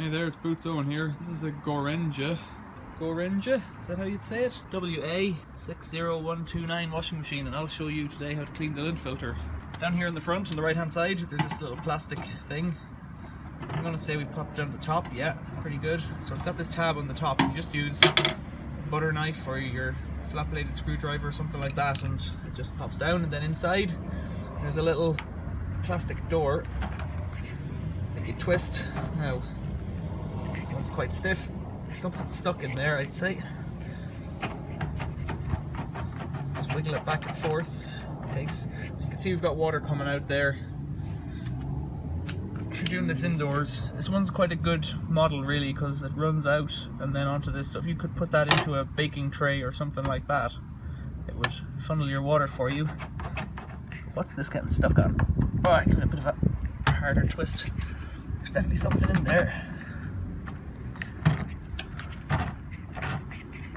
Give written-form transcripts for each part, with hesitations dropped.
Hey there, it's Boots Owen here. This is a Gorenje. Gorenje? Is that how you'd say it? WA60129 washing machine, and I'll show you today how to clean the lint filter. Down here in the front, on the right hand side, there's this little plastic thing. I'm gonna say we pop down the top. Yeah, pretty good. So it's got this tab on the top. You just use a butter knife or your flat bladed screwdriver or something like that, and it just pops down. And then inside, there's a little plastic door that you twist. Now, this one's quite stiff. There's something stuck in there, I'd say. So just wiggle it back and forth in case. So you can see we've got water coming out there. If you're doing this indoors, this one's quite a good model really, because it runs out and then onto this. So if you could put that into a baking tray or something like that, it would funnel your water for you. What's this getting stuck on? Oh, I give it a bit of a harder twist. There's definitely something in there.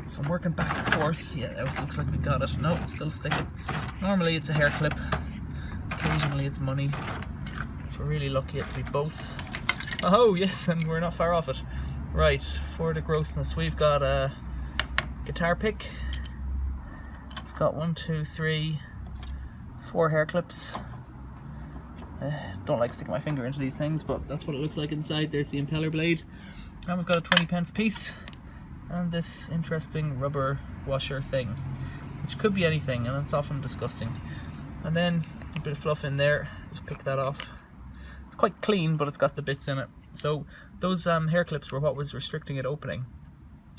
So I'm working back and forth. Yeah, it looks like we got it. No, it's still sticking. Normally it's a hair clip. Occasionally it's money. If we're really lucky, it'll be both. Oh yes, and we're not far off it. Right, for the grossness, we've got a guitar pick. We've got 1, 2, 3, 4 hair clips. Don't like sticking my finger into these things, but that's what it looks like inside. There's the impeller blade. And we've got a 20p piece. And this interesting rubber washer thing, which could be anything, and it's often disgusting. And then a bit of fluff in there, just pick that off. It's quite clean, but it's got the bits in it. So those hair clips were what was restricting it opening.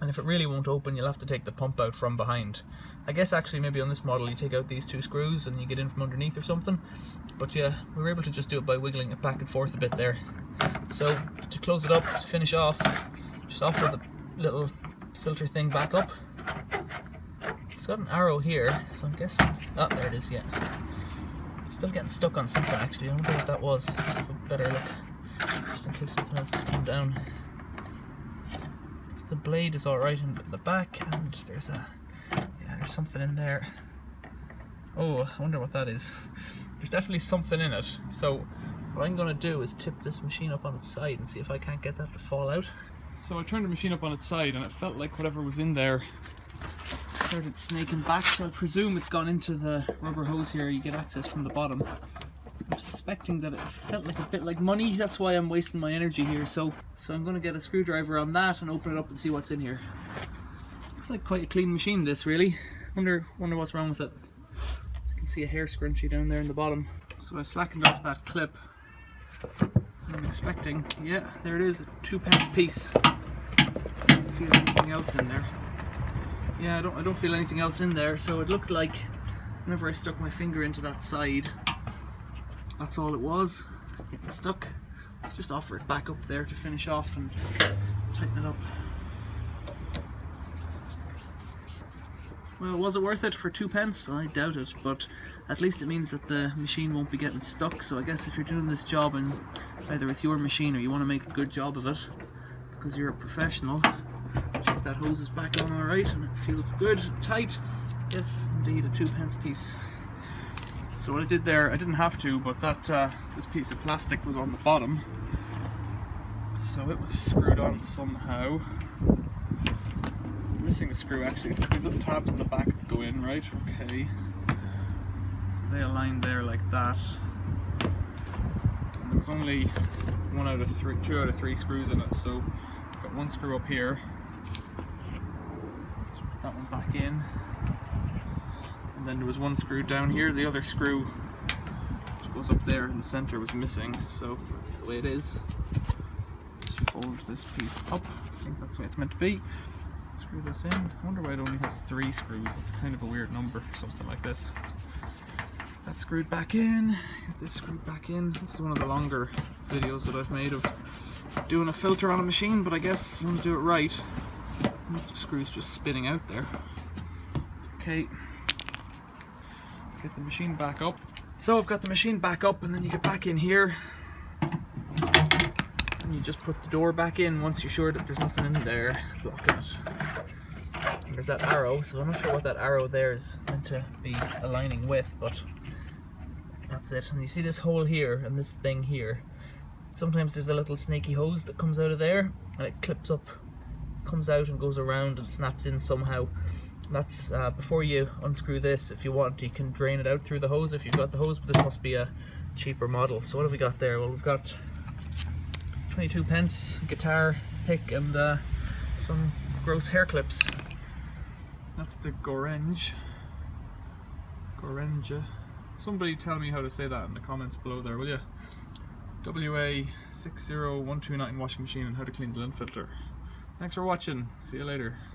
And if it really won't open, you'll have to take the pump out from behind. I guess actually maybe on this model you take out these 2 screws and you get in from underneath or something. But yeah, we were able to just do it by wiggling it back and forth a bit there. So to close it up, to finish off, just offer the little filter thing back up. It's got an arrow here, so I'm guessing, oh there it is, yeah. Still getting stuck on something actually. I wonder what that was. Let's have a better look, just in case something else has come down. The blade is alright in the back, and there's something in there. Oh, I wonder what that is. There's definitely something in it. So what I'm going to do is tip this machine up on its side and see if I can't get that to fall out. So I turned the machine up on its side and it felt like whatever was in there started snaking back, so I presume it's gone into the rubber hose here. You get access from the bottom. I'm suspecting that it felt like a bit like money, that's why I'm wasting my energy here. So I'm going to get a screwdriver on that and open it up and see what's in here. Looks like quite a clean machine this really. Wonder what's wrong with it. As you can see a hair scrunchie down there in the bottom. So I slackened off that clip. I'm expecting, yeah, there it is, a 2p piece. I don't feel anything else in there. Yeah, I don't feel anything else in there, so it looked like whenever I stuck my finger into that side, that's all it was, getting stuck. Let's just offer it back up there to finish off and tighten it up. Well, was it worth it for 2p? I doubt it, but at least it means that the machine won't be getting stuck. So I guess if you're doing this job and either it's your machine or you want to make a good job of it because you're a professional, check that hose is back on alright and it feels good, tight. Yes, indeed, a 2p piece. So what I did there, I didn't have to, but that this piece of plastic was on the bottom, so it was screwed on somehow. It's missing a screw actually. It's got these little tabs in the back that go in, right? Okay. So they align there like that. And there was only 2 out of 3 screws in it, so I've got 1 screw up here. Let's put that one back in. And then there was 1 screw down here. The other screw, which goes up there in the center, was missing, so that's the way it is. Just fold this piece up. I think that's the way it's meant to be. Screw this in. I wonder why it only has 3 screws. It's kind of a weird number for something like this. That's screwed back in. Get this screwed back in. This is one of the longer videos that I've made of doing a filter on a machine, but I guess you want to do it right. The screw's just spinning out there. Okay. Let's get the machine back up. So I've got the machine back up, and then you get back in here. And you just put the door back in once you're sure that there's nothing in there blocking it. And there's that arrow, so I'm not sure what that arrow there is meant to be aligning with, but that's it. And you see this hole here and this thing here, sometimes there's a little snaky hose that comes out of there and it clips up, comes out and goes around and snaps in somehow. That's before you unscrew this, if you want, you can drain it out through the hose if you've got the hose, but this must be a cheaper model. So what have we got there? Well, we've got 22 pence, guitar pick, and some gross hair clips. That's the Gorenje. Somebody tell me how to say that in the comments below there, will you? WA60129 washing machine and how to clean the lint filter. Thanks for watching. See you later.